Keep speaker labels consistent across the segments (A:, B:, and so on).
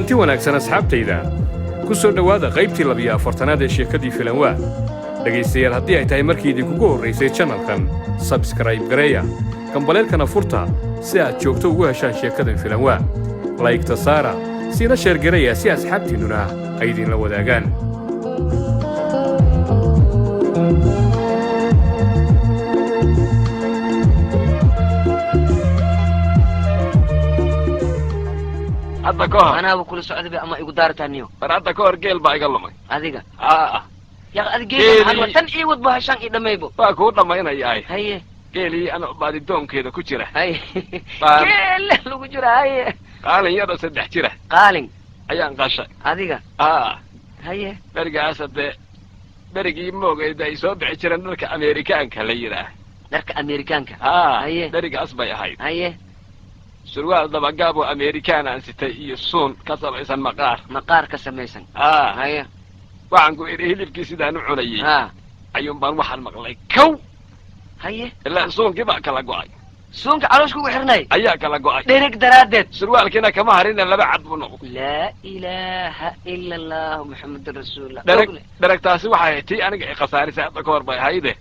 A: kulanti wanaagsan asxaabtayda ku soo dhawaada qaybtii 42aad ee sheekadii filanwaa dhagaystayaal haddii ay tahay markii idinkugu horraysay channelkan subscribe gareeya gambaleelkana furta si aad joogto ugu heshaan sheekadan filanwaa laygta saara siina sheergareeya si asxaabtiinnuna ay idinla wadaagaan
B: hadda ka hor
C: anaa kula socday ama igu daartaaniyo
B: bar hadda ka hor geel baa iga lumay
C: adiga ya
B: Geeli.
C: adiga tan ii wad bahashan ii dhamaybo
B: waa kuu dhammaynayaa
C: haye
B: geelii ana baadidoonkeeda ku jira
C: haye
B: Baan-
C: geel lagu jira haye
B: qaalin yar oo 3 jira
C: qaalin
B: ayaan qashay
C: adiga haye
B: berigaas hadee berigii moogayda ay soo bixi jireen dharka Ameerikaanka la yidhaah
C: dharka Ameerikaanka Haye.
B: berigaas bay ahayd
C: haye
B: surwaal dabagaab oo Ameerikaan aan sitay iyo suun ka samaysan
C: maqaar ka samaysan haye
B: waxaan ku idhi hilibkii sidaan u cunayay ayuun baan waxaan maqlay kow
C: haye
B: ilaa suunkii baa kala go'ay
C: suunka caloosh kugu xirnay
B: ayaa kala go'ay
C: dherig daraadeed
B: surwaalkiina kama harina 2 cad buu noqday
C: laa ilaaha ila allah muxammadur rasuulullah
B: dheragtaasi waxay tii aniga ay khasaarisay hadda ka hor bay ahayde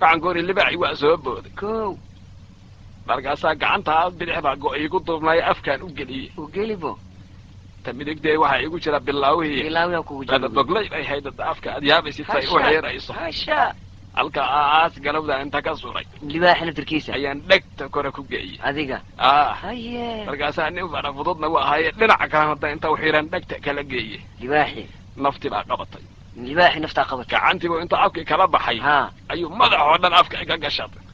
B: waxaan ku idhi libaaxi waa soo booday
C: kow
B: markaasaa gacantaa bidix baa go'ay igu duubnay afkaan u geliyey
C: u gelibo
B: ta midigtee waxaa igu jira bilaawihii
C: ilaawiya kugu jira
B: boglay bay haydada afka aad yaabaysid say u xeerayso
C: hasha
B: halka aas galowda inta ka suray
C: libaaxina tirkiisa
B: ayaan dhegta kore ku geeyey
C: adiga haye
B: markaasaa nin fara fududna waa ahaye dhinaca kale hadda inta u xiran dhegta kala geeyey
C: libaaxi
B: nafti baa qabatay
C: libaaxi naftaa qabatay
B: gacantiibu inta afkii kala baxay ayuu madaxoo dhan afka iga gashaday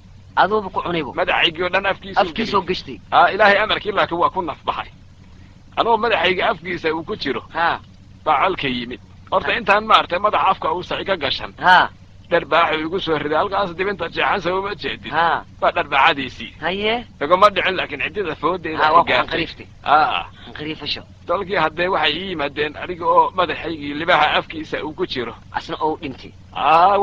C: aduuba ku cunaybo
B: madaxaygii oo dhan
C: afkiisoo gashtay
B: ilaahay amarkii laakiin waa ku naf baxay anoo madaxayga afkiisa uu ku jiro baa colka yimid horta intaan maartay madaxa afka uusa iga gashan dharbaaxu igu soo riday halkaas dibinta jeexan sababa jeedid baa dharbaaxadiisii
C: haye
B: iguma dhicin laakiin ciddida foodeeda ay gaartay
C: qariifasho
B: dalkii haddee waxay ii yimaadeen aniga oo madaxaygii libaaxa afkiisa uu ku jiro
C: asna oo dhintay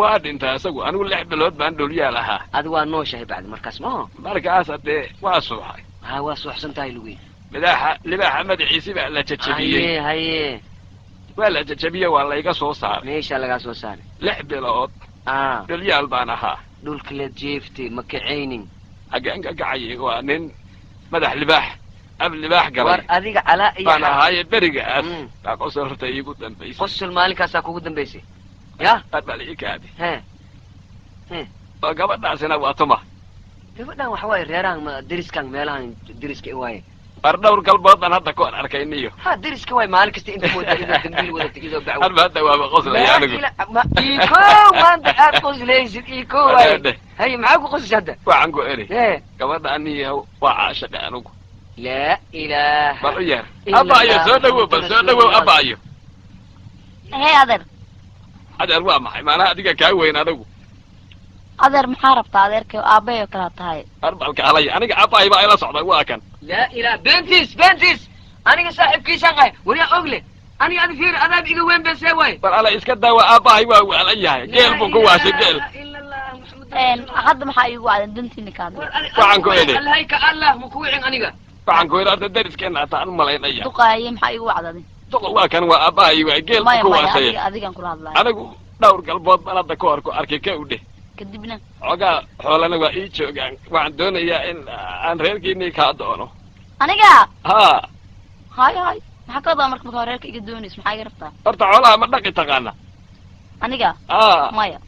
B: waa dhintay isagu anigu 6 bilood baan dhulyaal ahaa
C: adi waa nooshahay bacdi markaas ma
B: markaas haddee waa suuxay
C: waa suuxsan tahay lugi
B: libaaxa madaxiisi baa la jajabiyey
C: haye
B: waa la jajabiyey waa layga soo saaray
C: meesha lagaa soo saaray
B: 6 bilood dhulyaal baan ahaa
C: dhulka la jeeftay ma kacaynin
B: xageenka kacayay waa nin madax libaax ab libaax galay
C: war adiga calaa iyo
B: baan ahaaye berigaas baa qosol horta iigu dambaysay
C: qosol maalinkaasaa kugu dambaysay ya
B: aad baa la ii kaadi oo gabadhaasina waa tuma
C: gabadhan waxa waaye reerahan deriskan meelahan deriska i waaye
B: bar dhowr galbood baan hadda ka hor arkayniyo
C: deriska waay maalin kasta inta mooda inuu dambiil wadata idoo bacwo
B: arba hadda waaba qoslaya anigu
C: iko maanta aad qoslaysid iko waay haye maxaa ku qoslaysa hadda
B: waxaan ku eri gabadha aniyo waa caashaqa anigu
C: laa ilaaha
B: bal u yeer abaayo soo dhawow bal soo dhawow abaayo adeer waa maxay maanaa adiga kaa weyn anigu
D: adeer maxaa rabtaa adeerkay aabbayo kala tahay
B: arbalka halay aniga abaay baa ila socda waa kan
C: laa ilaaha bentis aniga saaxiibkiisaan qahay wariyaa ogle aniga adi fiir adaab iga weyn been see waay
B: bal ala iska daawa aabbahay waa waalan yahay geel buu ku waashay geel
D: hadda maxaa iigu aadan dantiina kaada
B: waxaan ku idhi
C: allahayka allah ma ku wicin aniga
B: waxaan ku idhi horta deriskeena hataan u malaynaya
D: duqaaye maxaa iigu wacdaday
B: duqa waa kan waa aabbahay waa geel buu ku waashay
D: adigan kula hadlaayo
B: anigu dhowr galbood baan hadda ka hor ku arkay ka u dheh
D: kadibna
B: xoogaa xoolana waa ii joogaan waxaan doonayaa in aan reerkiinii kaa doono
D: aniga
B: hay
D: maxaa ka wadaa marka reerka iga doonayso maxaa iga rabtaa
B: horta xoolaha ma dhaqi taqaana
D: aniga maya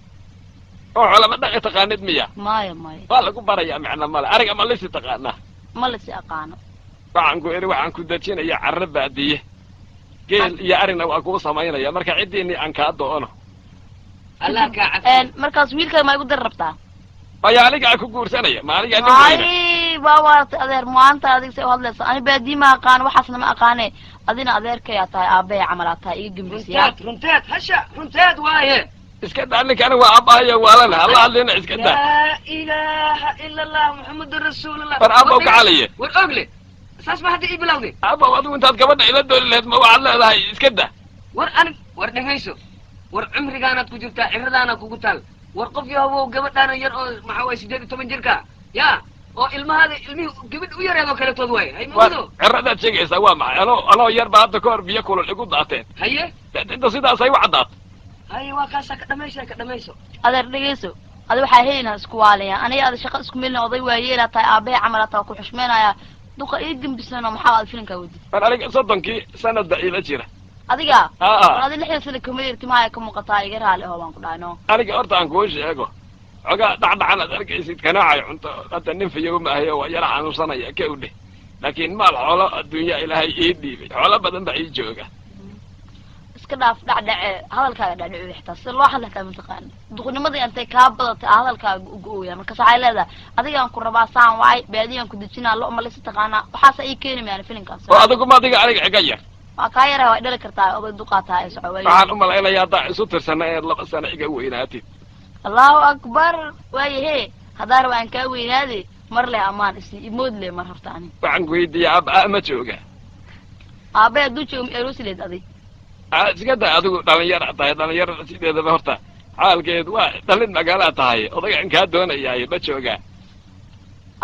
B: oo xoola ma dhaqi taqaanid miya
D: maya
B: waa lagu barayaa macna male ariga ma lisi taqaana
D: ma lisi aqaano
B: waxaan ku idhi waxaan ku dejinaya carro baadiye geel iyo arina waa kuu samaynaya marka ciddiinii aan kaa doono
C: allah kaa cafi
D: markaas wiilka ma igu dar rabtaa
B: maya anigaa ku guursanaya ma anigaa nin weyna
D: baa waartay adeer maanta adiga say u hadlaysa ani baadii ma aqaano waxaasna ma aqaane adina adeerkayaa tahay aabbahay camalaa tahay iga gembisiyaa
C: runteed hasha runteed waaye
B: iska daa ninkani waa aabbahayo waalana hala hadlina iska daa
C: laa ilaaha ila allah muxammadun rasuulullah
B: bar aabbaw gacalaye
C: war ogle saas ma hadda ii bilawday
B: aabbaw adigu intaad gabadha ila dooli lahayd ma waxaad leedahay iska daa
C: war dhegayso war cumrigaanaad ku jirtaa ciradaanaad kugu taal war qof yahow gabadhaana yar oo maxaa waye 18 jirka ya oo ilmahaada ilmihii gabadh u yareedoo kaletood waay hay moodo
B: ciradaad sheegaysaa waa maxay anoo yar baa hadda ka hor biyo kulul igu daateen
C: haye
B: inta sidaasay u caddaat
C: haye waa kaasaa ka dhamayso
D: adeer dhegeyso adi waxaa helinaa isku waalaya aniga ada shaqa isku melina oday waayeelaa tahay aabahay camala taa ku xushmeenaya duqa ii gembisano maxaa aad filinkaa wadid
B: war aniga 30 sanada ila jira
D: adiga
B: war
D: adi 6 sano kamayirti maaya ka muuqataa iga raali oo baan ku dhahno
B: aniga horta aan kuu sheego xogaa dhacdhacan aad arkaysid kanaacay cunto hadda nin fiyow ma ahayo waa yara xanuunsanaya ka udhe laakiin maal xoolo adduunya ilaahay ii dhiibay xoolo badan baa ii jooga
D: iska dhaaf dhacdhace hadalkaaga dhacdhacu xitaa si loo hadla taa mataqaana duqnimadii intay kaa badatay hadalkaaga ugu ooyaa markaas waxay leedahay adigaan ku rabaa saan waay baadiyaan ku dejinaa lo malisi taqaanaa waxaasa ii keeni mayaan filinkaas
B: oo adigu ma adiga aniga iga yar
D: waa kaa yara waa dhali kartaa oday duqaataa ay soco
B: waxaan u malaynayaa haddaa isu tirsana inaad 2 sano iga weynaatid
D: allahu akbar waayahe haddaa raba aan kaa weynaade mar leh ammaan isi imood leh mar horta ani
B: waxaan ku weydiiya aabba ma jooga
D: aabe hadduu joogo eerosileed adig
B: iska daa adigu dhalinyara tahay dhalinyarada sideedaba horta xaalkeed waa dhalin magaalaa tahay odagaan kaa doonayaay ma joogaa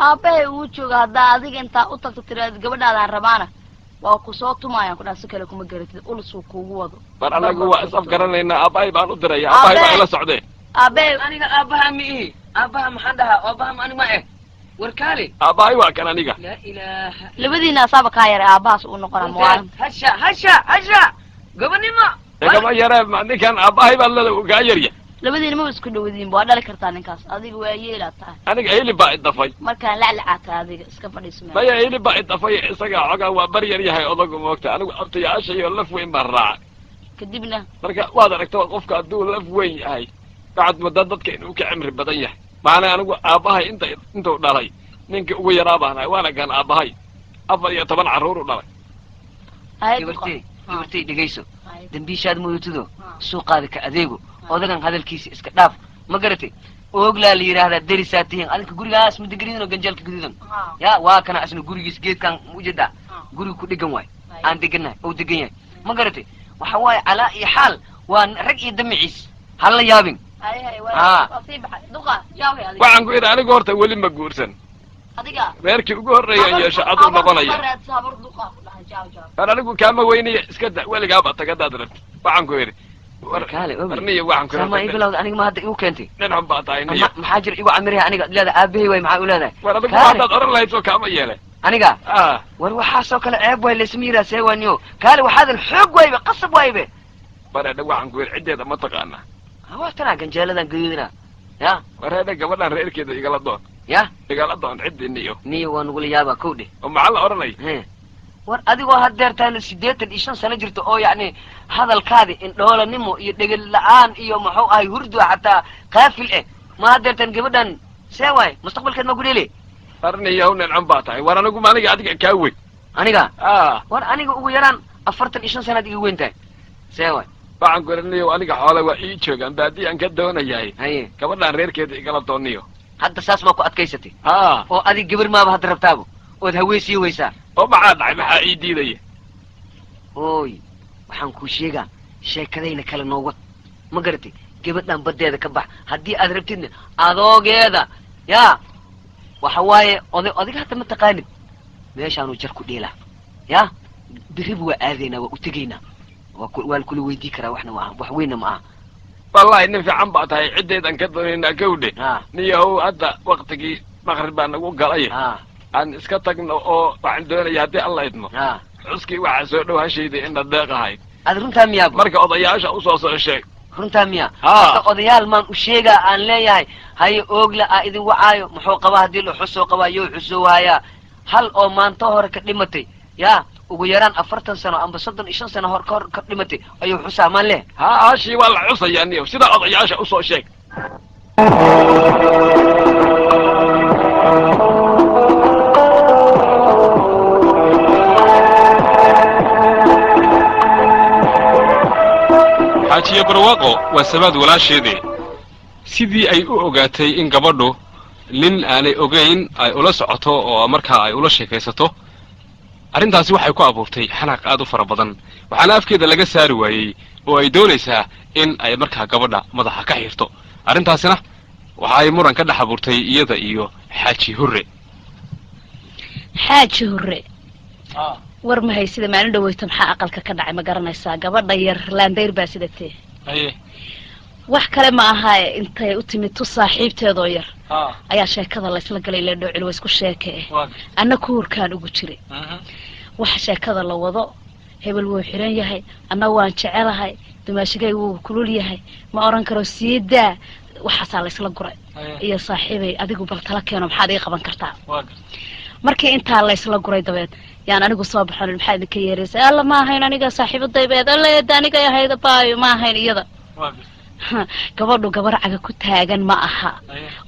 D: aabahay uu jooga haddaa adiga intaa u tagto tiraad gabadhaadaan rabaana waa ku soo tumaayaan ku dhaha si kale kuma garatid ulusuu kuugu wado
B: mar anagu waa is afgaranaynaa aabbahay baan u diraya aabbahay baa ila socdee
C: aabahay aniga aabbaha ma ihi aabbaha maxaan dhahaa aabbaha ma ani ma eh warkaale
B: aabbahay waa kan aniga
C: laa ilaaha
D: labadiina asaaba kaa yaray aabahaas uu noqona mawaan
C: hasha gabanimo
B: igama yaree ninkan aabbahay baad leeda kaa yarya
D: labadiina ma isku dhawadiin waa dhali kartaa ninkaas adiga waa yeelaa tahay
B: aniga hilib baa idafay
D: markaan laclacaata adiga iska fadhiiso
B: maya hilib baa idafay isaga xogaa waa bar yar yahay odagu moogta anigu abtayaasha iyo laf weyn baan raaca
D: kadibna
B: marka waad aragta qofka hadduu laf weyn yahay waxaad moodaa dadka inuu ka cimri badan yahay maana anigu aabbahay intuu dhalay ninkii ugu yaraa baan ahay waana kan aabbahay 14 carruur u dhalay
C: gabartay dhegayso dambiishaad mudutido suuqaada ka adeego odagan hadalkiisa iska dhaaf ma garatay ooglaa la yidhaahdaa derisaa tihiin adinka gurigaas ma deganidin oo ganjaalka gududan ya waa kana asna gurigiis geedkan ujeedaa guriga ku dhegan waay aan degannahay oo degan yahay ma garatay waxa waaye calaa iyo xaal waa rag iyo damaciis hala yaabin
B: waxaan ku idhi anigu horta weli ma guursan reerkii ugu horreeya yeesho aduu noqonaya war anigu kaama weynaya iska da weligaaba tagadaad rabti waxaan ku idhi warniya waxaan ku
C: sama ibilawd aniga ma hadda igu keentay
B: nin xun baa tahay niya
C: maxaa jira igu camiraha aniga leeda aabahay way maxaa u leedahay
B: war adigu haddaad oran lahayd soo kaama yeelay
C: aniga war waxaasoo kale ceeb waay laysma yiraa see waaniyo kaale waxaadan xoog waybe qasab waybe
B: bareedha waxaan ku idhi ciddeeda ma taqaanaa
C: hawaatanaa ganjeeladan gaduudina ya
B: wareedha gabadhaan reerkeeda igala doon
C: ya
B: igala doon ciddii niyo
C: waa nugula yaabaa kow dheh
B: oo maxaa la odhanay
C: war adigoo hadeertaana 85 sano jirto oo yacni hadalkaadi indhoolanimo iyo dhegel la-aan iyo muxuu ahay hurdo xataa qaafil ma hadeertaan gabadhan see waay mustaqbalkeed ma gudhele
B: arniyaw nincan baa tahay war anigu maaniga adiga kaa weyn
C: aniga war aniga ugu yaraan 45 sanaad iga weyn tahay see waay
B: waxaan ku idhi aniga xoole waa ii joogaan baadiyaan ka doonayahay
C: haye
B: gabadhaan reerkeeda igala dooniyo
C: hadda saas baa ku adkaysatay oo adig gabar maaba hadda rabtaabo ood haweensiiya weysaa
B: oo maxaa dhacay maxaa ii diidaya
C: ooy waxaan kuu sheegaa sheekadayna kale noo wad ma garatay gabadhan baddeeda ka bax haddii aad rabtidna adoogeeda yaa waxa waaye odiga hadda ma taqaanid meeshaanuu jar ku dheelaa yaa biriba waa aadaynaa waa u tegaynaa waa lakula weydii karaa waxna ma aha wax weynna ma aha
B: wallahi nin fiican baa tahay ciddeedan ka doonaynaa kawdhe niyahow hadda waktigii maqrib baa nagu galay aan iska tagno oo waxaan doonaya haddii alla idmo xuskii waxaa soo dhow hashayday inna deeq ahayd
C: ad runtaa miyaaba
B: marka odayaasha usoo sheeg
C: runtaa miya hadda odayaal maan u sheegaa aan leeyahay haye oogla aa idin wacaayo muxuu qabaa haddii la xusoo qabaa you xusoo waayaa hal oo maanto hore ka dhimatay yaa ugu yaraan 40 sano amba 35 sano hor ka dhimatay ayuu xusaa maan leh
B: hashii waa la xusayaa niyo sida odayaasha usoo sheeg xaajiye barwaaqo waa sabaad walaasheedii sidii ay u ogaatay in gabadhu nin aanay ogayn ay ula socoto oo markaa ay ula sheekaysato arrintaasi waxay ku abuurtay xanaaq aad u fara badan waxaana afkeeda laga saari waayey oo ay doonaysaa in ay markaa gabadha madaxa ka xiirto arrintaasina waxa ay muran ka dhex abuurtay iyada iyo xaaji hurre
D: حاج هري ورما هي سيده ما ندويت maxaa aqalka ka dhacay ma garanaysaa gabadha yar laandeyr baa sidatee wax kale ma aha intay u timid tu saaxiibteedo yar ayaa sheekada la isla galay la dhowcil way isku sheekay anna kuurkaan ugu jiray wax sheekada la wado hebel wuu xiran yahay anna waan jecelahay dumaashigay wuu kulul yahay ma oran karo siida waxa la isla guray iyo saaxiibay adigu bal tala keeno maxaad ii qaban kartaa markii inta la isla guray dabeed yaan anigu soo baxan maxay idinka yeereysay alla ma ahayn aniga saaxiibadaybeed alla aniga yahayda baayo ma ahayn iyada gabadhu gabar caga ku taagan ma aha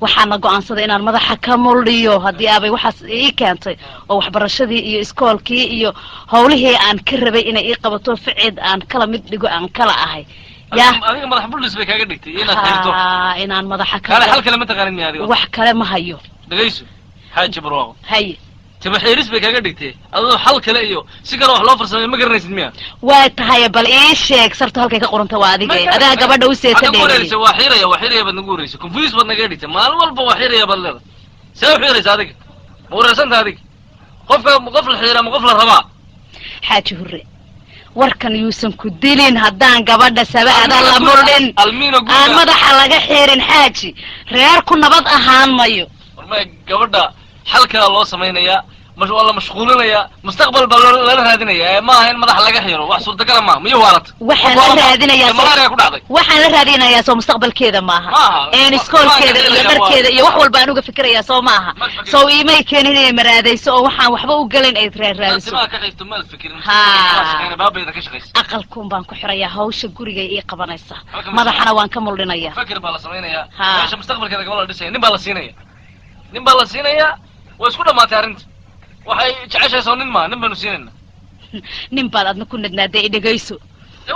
D: waxaana go'aansaday inaan madaxa ka muldhiyo haddii aabay waxaas ii keentay oo waxbarashadii iyo iskoolkii iyo howlihii aan ka rabay inay ii qabato ficid aan kala mid dhigo aan kala ahay يا
E: أنا مدح بوليس بكاجا دكتي أنا خيرته
D: إن أنا مدح كذا
E: أنا حال كلمة تقارني هذه
D: وح كلام هيو
E: دقيسو حاجة برواقو
D: هي
E: تبى حيرس بكاجا دكتي أنا حال كلا إيو سكر واحد لافر سامي ما قرني سميها
D: وتهيا بل إيش صرت هالك كقرن توادي جاي هذا قبل دوسة
E: تدري أنا بقول وحيرة يا وحيرة يا بدنا نقول كونفيوز بدنا قاعد دكتي ما الوالب وحيرة يا بلد سوي حيرة صادق ورسنت هذيك قفل الحيرة مقفل الرباع
D: حاجة هري warkan yuusan ku dilin haddaan gabadha sabaada la murdin aan madaxa laga xiirin xaaji reerku nabad ahaan mayo
E: warmay gabadha halka loo sameeynaya wala mashquulinaya mustaqbal bal la raadinaya ma ahayn madaxa laga xiiro wax suurtagal ma miyo waarad
D: waxaan la raadinayaa soo mustaqbalkeeda maaha een iskoolkeeda iyo dharkeeda iyo wax walba anuga fikirayaa soo maaha soo iimay keenin inay maraadayso oo waxaan waxba u galin ay raadiso
E: ma ka qaybto mal fikirin baabayda ka shaqeysa
D: aqalkun baan ku xirayaa hawsha guriga ii qabanaysa madaxana waan ka muldhinayaa
E: fikir baa la sameeynaya meesha mustaqbalkeeda gabadha dhisay nin baa la siinaya way isku dhamaatay arrinta waxay jeceshahay nin baanu siinayna
D: nin baad adna ku nadnaaday dhageyso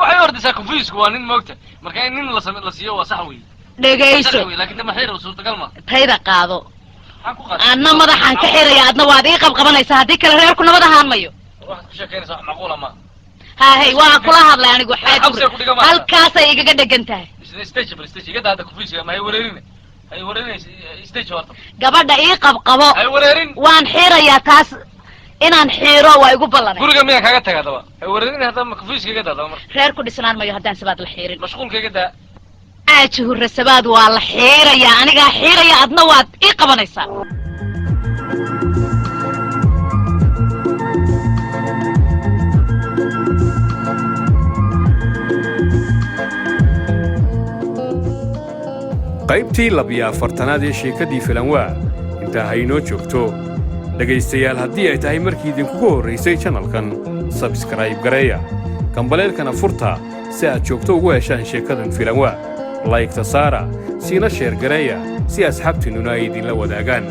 E: waxay ordaysaa confused waa nin moogta marka in nin la siiyo waa sax weey
D: dhageyso
E: laakiin ma xiriir suurtagal ma
D: tayda qaado anna madaxan ka xiraya adna waad ii qabqabanaysaa haddii kale reerku nabad ahaan mayo
E: wax ku sheekeynaysa wax macquul ma
D: hay waa kula hadlay anigu halkaas ay igaga dhagan tahay
E: stage iga daada confused ma hay wareerin ay wareerin stage horta
D: gabadha ii qabqabo
E: ay wareerin
D: waan xirayaa taas inaan xiro waa igu ballanay
E: guriga miyaa kaga tagaa daba ay wareerin hadda confused iga daada mar
D: reer ku dhisnaan mayo haddaan sabaad la xirin
E: mashquulka iga daa
D: aaji hurre sabaad waa la xirayaa anigaa xiraya adna waad ii qabanaysaa
A: qaybtii 14aad ee sheekadii filanwaa inta haynoo joogto dhagaystayaal haddii ay tahay markii idinkugu horraysay channelkan subscribe gareeya kambaleelkana furta si aad joogto ugu heshaan sheekadan filanwaa like ta saara siina sheer gareeya si asxaabtiinnuna ay idinla wadaagaan